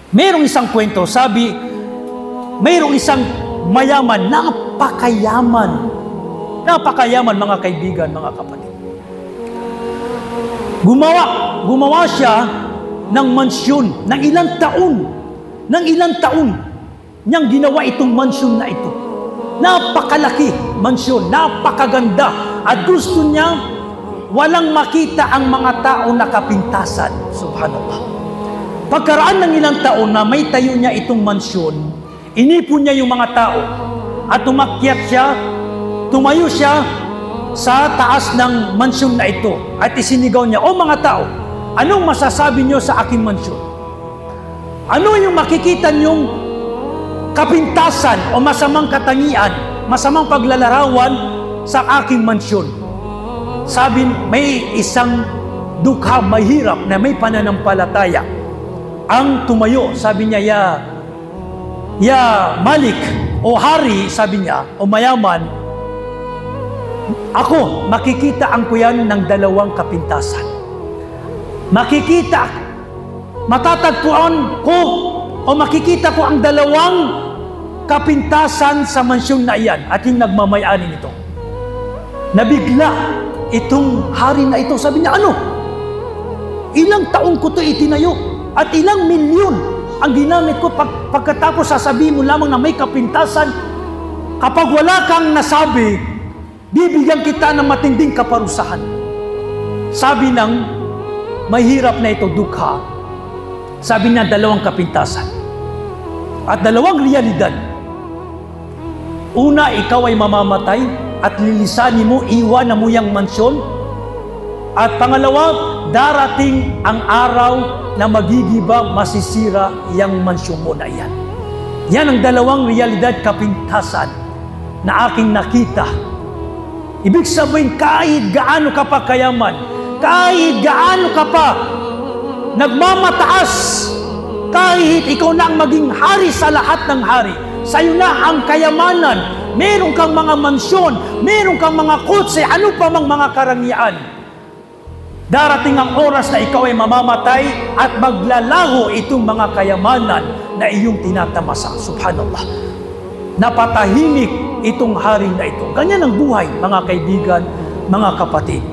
Mayroong isang kwento, sabi, mayroong isang mayaman, napakayaman mga kaibigan, mga kapatid. Gumawa siya ng mansyon ng ilang taon niyang ginawa itong mansyon na ito. Napakalaki mansyon, napakaganda, at gusto niya walang makita ang mga tao na kapintasan. Subhanallah. Pagkaraan ng ilang taon na may tayo niya itong mansyon, inipon niya yung mga tao at tumayo siya sa taas ng mansyon na ito at isinigaw niya, "O mga tao, anong masasabi niyo sa aking mansyon? Ano yung makikita niyong kapintasan o masamang katangian, masamang paglalarawan sa aking mansyon?" Sabi, may isang dukha mahirap na may pananampalataya ang tumayo. Sabi niya, Ya Malik o Hari, sabi niya, o mayaman, ako, makikita ang kuyan ng dalawang kapintasan. Matatagpuan ko o makikita ko ang dalawang kapintasan sa mansyon na iyan at yung nagmamayani nito. Nabigla itong hari na ito. Sabi niya, ano? Ilang taon ko ito itinayo at ilang milyon ang ginamit ko. Pagkatapos sasabihin mo lamang na may kapintasan, kapag wala kang nasabi, bibigyan kita ng matinding kaparusahan. Sabi ng mahirap na ito, dukha, sabi niya, dalawang kapintasan at dalawang realidad. Una, ikaw ay mamamatay at lilisanin mo, iwan mo yung mansyon. At pangalawa, darating ang araw na magigiba, masisira yung mansyon mo na yan. Yan ang dalawang realidad, kapintasan na aking nakita. Ibig sabihin, kahit gaano ka pa kayaman, kahit gaano ka pa nagmamataas, kahit ikaw na ang maging hari sa lahat ng hari, sa'yo na ang kayamanan, meron kang mga mansyon, meron kang mga kotse, ano pa mang mga karangyaan, darating ang oras na ikaw ay mamamatay at maglalaho itong mga kayamanan na iyong tinatamasa. Subhanallah. Napatahimik itong hari na ito. Ganyan ang buhay, mga kaibigan, mga kapatid.